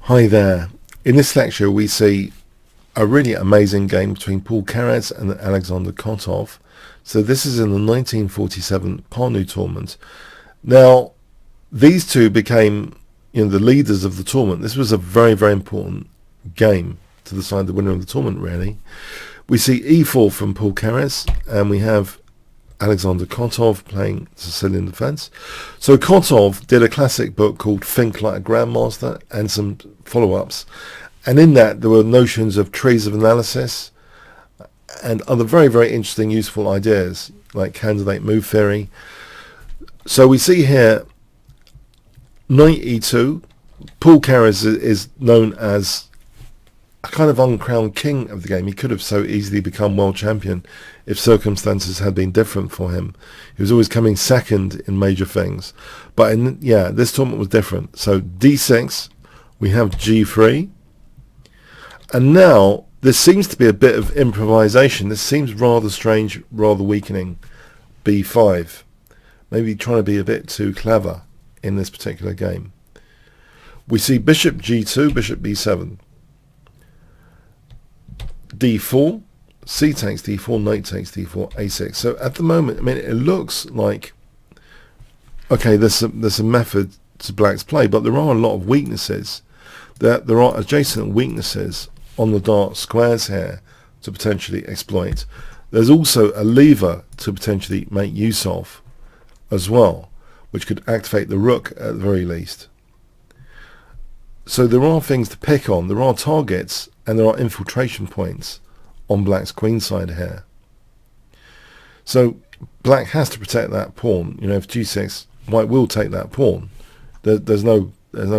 Hi there. In this lecture we see a really amazing game between Paul Keres and Alexander Kotov. So this is in the 1947 Parnu tournament. Now these two became the leaders of the tournament. This was a very, very important game to decide the winner of the tournament, really. We see e4 from Paul Keres, and we have Alexander Kotov playing Sicilian defense. So Kotov did a classic book called Think Like a Grandmaster and some follow-ups, and in that there were notions of trees of analysis and other very, very interesting, useful ideas like candidate move theory. So we see here knight e2. Paul Keres is known as a kind of uncrowned king of the game. He could have so easily become world champion if circumstances had been different for him. He was always coming second in major things. But this tournament was different. So d6, we have g3. And now there seems to be a bit of improvisation. This seems rather strange, rather weakening. b5. Maybe trying to be a bit too clever in this particular game. We see bishop g2, bishop b7. d4, c takes d4, knight takes d4, a6. So at the moment, it looks like, okay, there's a method to black's play, but there are a lot of weaknesses. There are adjacent weaknesses on the dark squares here to potentially exploit. There's also a lever to potentially make use of as well, which could activate the rook at the very least. So there are things to pick on. There are targets and there are infiltration points on black's queen side here. So black has to protect that pawn. If g6, white will take that pawn. There's no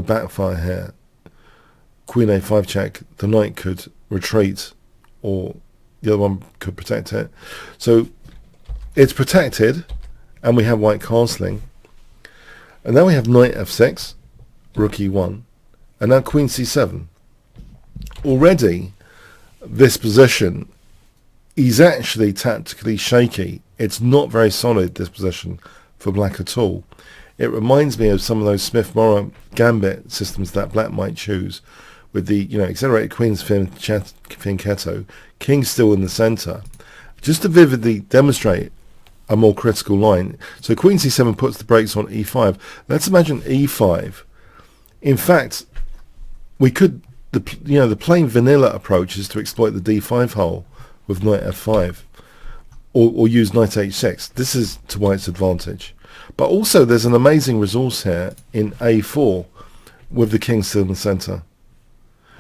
backfire here. Queen a5 check. The knight could retreat, or the other one could protect it. So it's protected, and we have white castling. And then we have knight f6, rook e1, and now queen c7. Already, this position is actually tactically shaky. It's not very solid, this position, for black at all. It reminds me of some of those Smith-Morrow gambit systems that black might choose, with the accelerated queen's fianchetto, king still in the center, just to vividly demonstrate a more critical line. So queen c7 puts the brakes on e5. Let's imagine e5. In fact, we could, the plain vanilla approach is to exploit the d5 hole with knight f5, or use knight h6. This is to white's advantage. But also there's an amazing resource here in a4 with the king still in the center.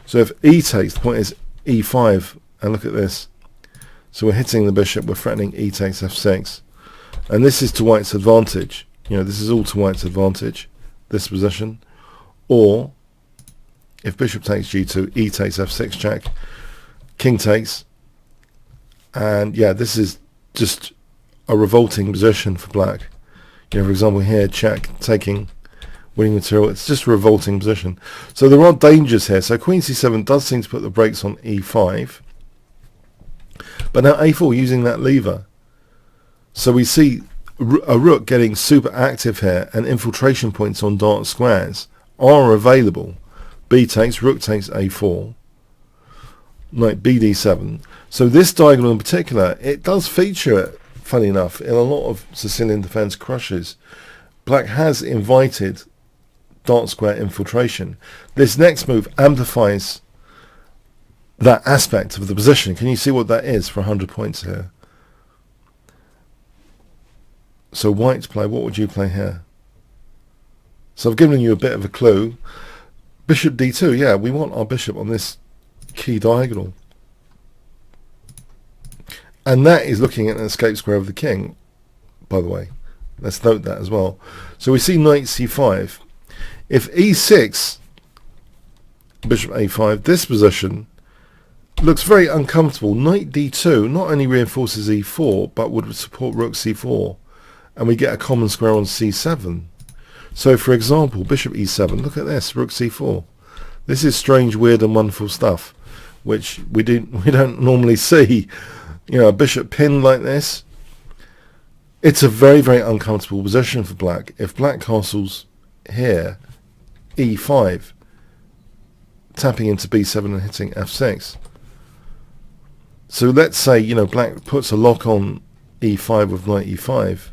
So if e takes, the point is e5, and look at this. So we're hitting the bishop, we're threatening e takes f6. And this is to white's advantage. This is all to white's advantage, this position. Or if bishop takes g2, e takes f6 check, king takes, and this is just a revolting position for black. For example here, check, taking, winning material. It's just a revolting position. So there are dangers here. So queen c7 does seem to put the brakes on e5, but now a4 using that lever. So we see a rook getting super active here, and infiltration points on dark squares are available. B takes, rook takes a4, knight bd7. So this diagonal in particular, it does feature, funny enough, in a lot of Sicilian defense crushes. Black has invited dark square infiltration. This next move amplifies that aspect of the position. Can you see what that is for 100 points here? So white to play, what would you play here? So I've given you a bit of a clue. Bishop d2, we want our bishop on this key diagonal. And that is looking at an escape square of the king, by the way. Let's note that as well. So we see knight c5. If e6, bishop a5, this position looks very uncomfortable. Knight d2 not only reinforces e4, but would support rook c4. And we get a common square on c7. So for example, bishop e7, look at this, rook c4. This is strange, weird and wonderful stuff, which we don't normally see. A bishop pinned like this. It's a very, very uncomfortable position for black. If black castles here, e5, tapping into b7 and hitting f6. So let's say, you know, black puts a lock on e5 with knight e5,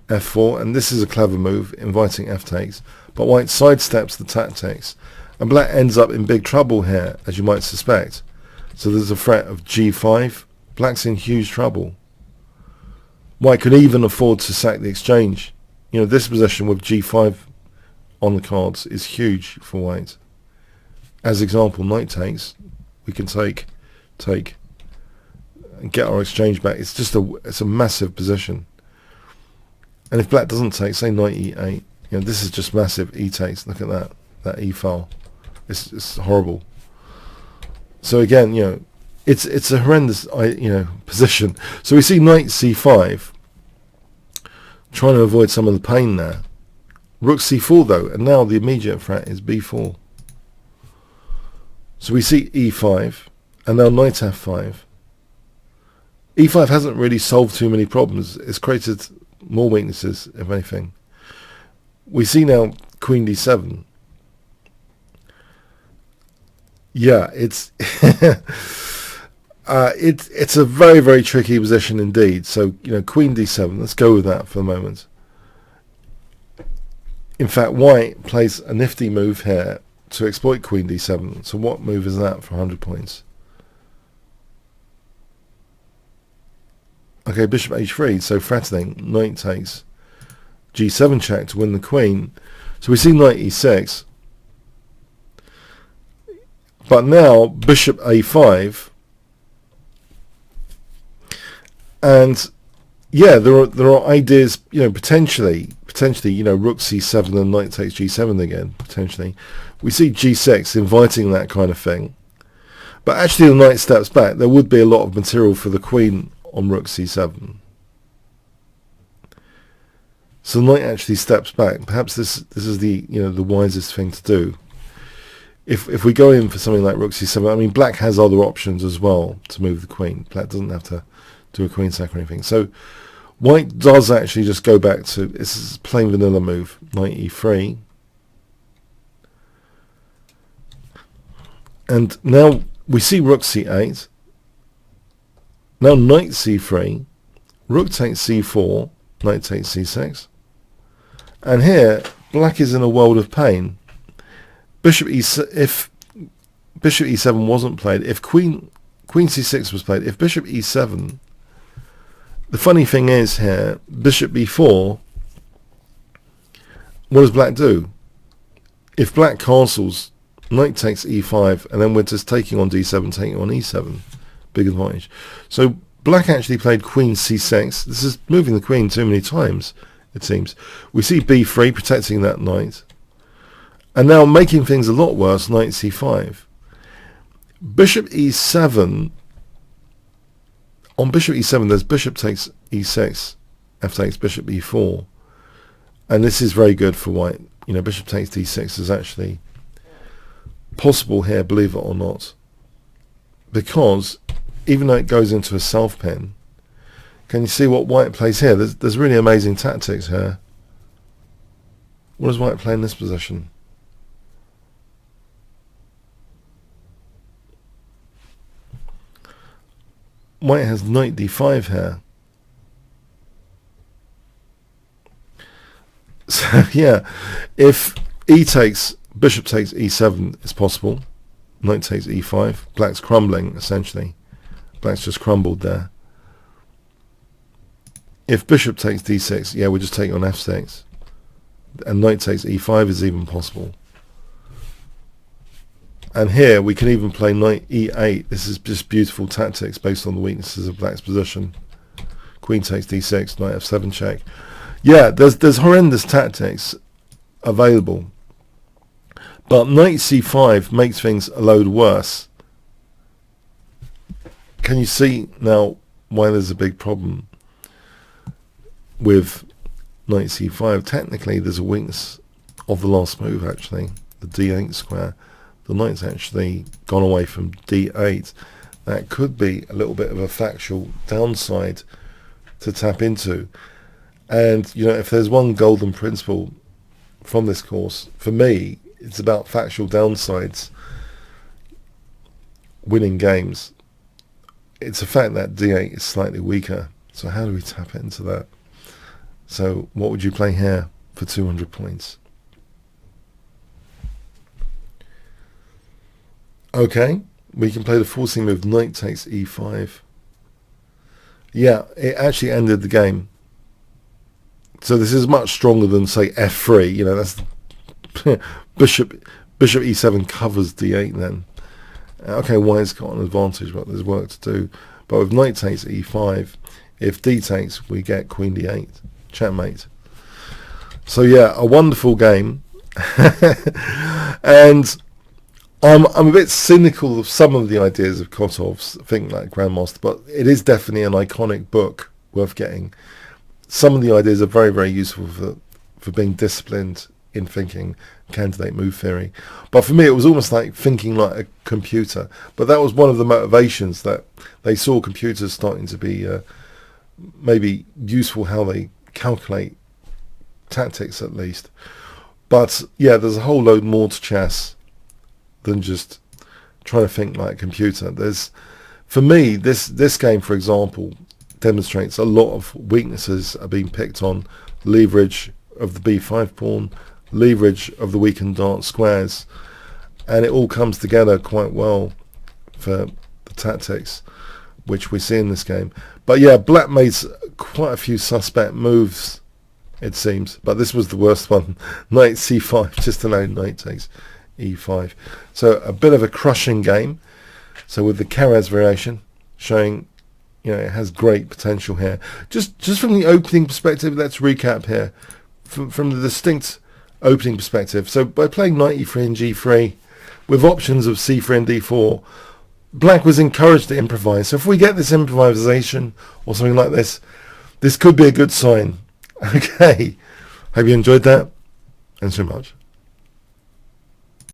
f4, and this is a clever move, inviting f takes, but white sidesteps the tactics, and black ends up in big trouble here, as you might suspect. So there's a threat of g5. Black's in huge trouble. White could even afford to sack the exchange. You know, this position with g5 on the cards is huge for white. As example, knight takes, we can take, and get our exchange back. It's just it's a massive position. And if black doesn't take, say knight e8, you know, this is just massive. E takes. Look at that e file. It's horrible. So again, you know, it's a horrendous, position. So we see knight c5, trying to avoid some of the pain there. Rook c4 though, and now the immediate threat is b4. So we see e5, and now knight f5. e5 hasn't really solved too many problems. It's created more weaknesses, if anything. We see now queen d7. Yeah, it's it's a very, very tricky position indeed. So, you know, queen d7, let's go with that for the moment. In fact, white plays a nifty move here to exploit queen d7. So what move is that for 100 points? Okay, bishop h3, so threatening, knight takes, g7 check to win the queen. So we see knight e6. But now bishop a5, and yeah, there are ideas, you know, potentially, you know, rook c7 and knight takes g7 again, potentially. We see g6 inviting that kind of thing. But actually the knight steps back. There would be a lot of material for the queen on rook c7. So the knight actually steps back. Perhaps this is the, you know, the wisest thing to do. If we go in for something like rook c7, I mean, black has other options as well to move the queen. Black doesn't have to do a queen sack or anything. So white does actually just go back to, this is a plain vanilla move, knight e3. And now we see rook c8. Now knight c3, rook takes c4, knight takes c6. And here, black is in a world of pain. If bishop e7 wasn't played, if queen c6 was played, if bishop e7, the funny thing is here, bishop b4, what does black do? If black castles, knight takes e5, and then we're just taking on d7, taking on e7, big advantage. So black actually played queen c6. This is moving the queen too many times, it seems. We see b3 protecting that knight. And now making things a lot worse, knight c5. Bishop e7, on bishop e7 there's bishop takes e6, f takes bishop e4. And this is very good for white. You know, bishop takes d6 is actually possible here, believe it or not. Because even though it goes into a self pin, can you see what white plays here? There's really amazing tactics here. What does white play in this position? White has knight d5 here. So yeah, if bishop takes e7 is possible. Knight takes e5. Black's crumbling, essentially. Black's just crumbled there. If bishop takes d6, yeah, we're just taking on f6. And knight takes e5 is even possible. And here we can even play knight e8. This is just beautiful tactics based on the weaknesses of black's position. Queen takes d6, knight f7 check. Yeah, there's horrendous tactics available. But knight c5 makes things a load worse. Can you see now why there's a big problem with knight c5? Technically there's a weakness of the last move actually, the d8 square. The knight's actually gone away from d8. That could be a little bit of a factual downside to tap into. And, you know, if there's one golden principle from this course, for me, it's about factual downsides. winning games, it's a fact that d8 is slightly weaker. So how do we tap into that? So what would you play here for 200 points? Okay, we can play the forcing move, knight takes e5. Yeah, it actually ended the game. So this is much stronger than, say, f3. You know, that's bishop e7 covers d8 then. Okay, white's got an advantage, but there's work to do. But with knight takes e5, if d takes, we get queen d8, checkmate. So yeah, a wonderful game. And I'm a bit cynical of some of the ideas of Kotov's Think Like Grandmaster, but it is definitely an iconic book worth getting. Some of the ideas are very, very useful for being disciplined in thinking candidate move theory. But for me, it was almost like thinking like a computer. But that was one of the motivations, that they saw computers starting to be maybe useful, how they calculate tactics at least. But yeah, there's a whole load more to chess than just trying to think like a computer. For me, this game, for example, demonstrates a lot of weaknesses are being picked on. Leverage of the b5 pawn, leverage of the weakened dark squares, and it all comes together quite well for the tactics which we see in this game. But yeah, black made quite a few suspect moves, it seems, but this was the worst one. Knight c5, just alone knight takes e5. So a bit of a crushing game. So with the Keres variation showing, you know, it has great potential here. Just from the opening perspective, let's recap here from the distinct opening perspective. So by playing knight e3 and g3 with options of c3 and d4, black was encouraged to improvise. So if we get this improvisation or something like this, this could be a good sign. Okay, hope you enjoyed that, and so much.